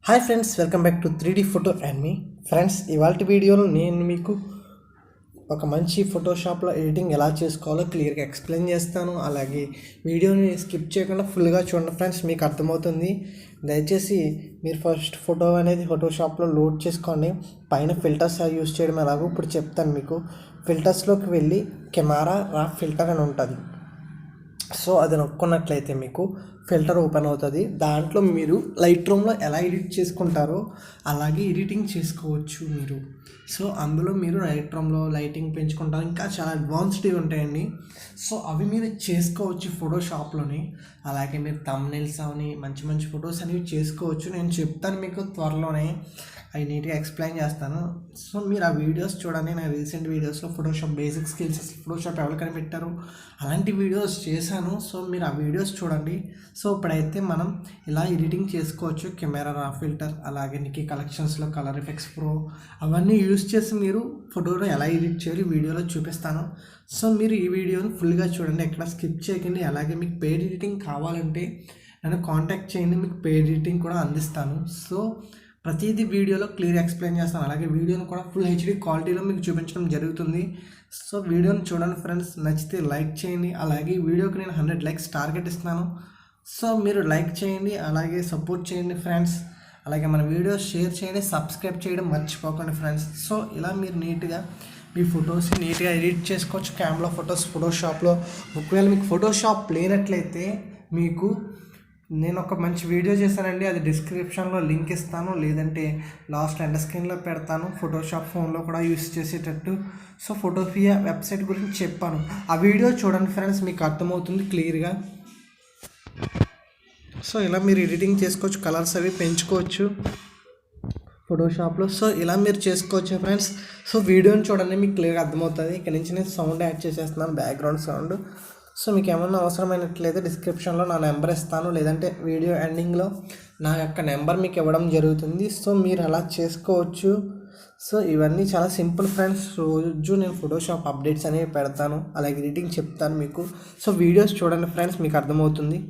Hi friends, welcome back to 3D photo and me friends. ఇవాళ వీడియోలో నేను మీకు ఒక మంచి ఫోటోషాప్లో ఎడిటింగ్ ఎలా చేసుకోవాలో క్లియర్గా ఎక్స్ప్లెయిన్ చేస్తాను. అలాగే వీడియోని స్కిప్ చేయకుండా ఫుల్గా చూడండి ఫ్రెండ్స్, మీకు అర్థమవుతుంది. దయచేసి మీరు ఫస్ట్ ఫోటో అనేది ఫోటోషాప్లో లోడ్ చేసుకోండి. పైన ఫిల్టర్స్ యూజ్ చేయడం ఎలాగో ఇప్పుడు చెప్తాను మీకు. ఫిల్టర్స్లోకి వెళ్ళి కెమెరా రా ఫిల్టర్ అని ఉంటుంది. సో అది నొక్కున్నట్లయితే మీకు ఫిల్టర్ ఓపెన్ అవుతుంది. దాంట్లో మీరు లైట్రూమ్లో ఎలా ఎడిట్ చేసుకుంటారో అలాగే ఎడిటింగ్ చేసుకోవచ్చు మీరు. సో అందులో మీరు లైట్రూమ్లో లైటింగ్ పెంచుకుంటారు, ఇంకా చాలా అడ్వాన్స్డ్వి ఉంటాయండి. సో అవి మీరు చేసుకోవచ్చు ఫోటోషాప్లోని. అలాగే మీరు థంబ్నెయిల్స్ అని మంచి మంచి ఫొటోస్ అనేవి చేసుకోవచ్చు. నేను చెప్తాను మీకు త్వరలోనే, అవి నీట్గా ఎక్స్ప్లెయిన్ చేస్తాను. సో మీరు ఆ వీడియోస్ చూడండి. నా రీసెంట్ వీడియోస్లో ఫోటోషాప్ బేసిక్ స్కిల్స్, ఫోటోషాప్ ఎవరు కనిపెట్టారు అలాంటి వీడియోస్ చేశాను. సో మీరు ఆ వీడియోస్ చూడండి. సో ఇప్పుడైతే మనం ఇలా ఎడిటింగ్ చేసుకోవచ్చు. కెమెరా రా ఫిల్టర్, అలాగే నీకు కలెక్షన్స్లో కలర్ ఎఫెక్ట్స్ ప్రో అవన్నీ యూజ్ చేసి మీరు ఫోటోలో ఎలా ఎడిట్ చేయాలి వీడియోలో చూపిస్తాను. సో మీరు ఈ వీడియోని ఫుల్గా చూడండి, ఎక్కడ స్కిప్ చేయకండి. అలాగే మీకు పెయిడ్ ఎడిటింగ్ కావాలంటే నన్ను కాంటాక్ట్ చేయండి, మీకు పెయిడ్ ఎడిటింగ్ కూడా అందిస్తాను. సో ప్రతిదీ వీడియోలో క్లియర్ ఎక్స్ప్లెయిన్ చేస్తాను. అలాగే వీడియోని కూడా ఫుల్ హెచ్డీ క్వాలిటీలో మీకు చూపించడం జరుగుతుంది. సో వీడియోని చూడండి ఫ్రెండ్స్, నచ్చితే లైక్ చేయండి. అలాగే వీడియోకి నేను 100 లైక్స్ టార్గెట్ ఇస్తున్నాను. సో మీరు లైక్ చేయండి, అలాగే సపోర్ట్ చేయండి ఫ్రెండ్స్. అలాగే మన వీడియో షేర్ చేయండి, సబ్స్క్రైబ్ చేయడం మర్చిపోకండి ఫ్రెండ్స్. సో ఇలా మీరు నీట్గా మీ ఫొటోస్ నీట్గా ఎడిట్ చేసుకోవచ్చు క్యామ్లో ఫొటోస్ ఫోటోషాప్లో. ఒకవేళ మీకు ఫోటోషాప్ లేనట్లయితే మీకు నేను ఒక మంచి వీడియో చేశానండి, అది డిస్క్రిప్షన్లో లింక్ ఇస్తాను, లేదంటే లాస్ట్ ఎండ్ స్క్రీన్లో పెడతాను. ఫోటోషాప్ ఫోన్లో కూడా యూస్ చేసేటట్టు. సో ఫోటోపియా వెబ్సైట్ గురించి చెప్పాను, ఆ వీడియో చూడండి ఫ్రెండ్స్, మీకు అర్థమవుతుంది క్లియర్గా. సో ఇలా మీరు ఎడిటింగ్ చేసుకోవచ్చు, కలర్స్ అవి పెంచుకోవచ్చు ఫోటోషాప్లో. సో ఇలా మీరు చేసుకోవచ్చు ఫ్రెండ్స్. సో వీడియోని చూడండి, మీకు క్లియర్గా అర్థమవుతుంది. ఇక్కడ నుంచి నేను సౌండ్ యాడ్ చేసేస్తున్నాను, బ్యాక్గ్రౌండ్ సౌండ్. సో మీకు ఏమన్నా అవసరమైనట్లయితే డిస్క్రిప్షన్లో నా నెంబర్ ఇస్తాను, లేదంటే వీడియో ఎండింగ్లో నా యొక్క నెంబర్ మీకు ఇవ్వడం జరుగుతుంది. సో మీరు అలా చేసుకోవచ్చు. సో ఇవన్నీ చాలా సింపుల్ ఫ్రెండ్స్. రోజు నేను ఫోటోషాప్ అప్డేట్స్ అనేవి పెడతాను, అలాగే ఎడిటింగ్ చెప్తాను మీకు. సో వీడియోస్ చూడండి ఫ్రెండ్స్, మీకు అర్థమవుతుంది.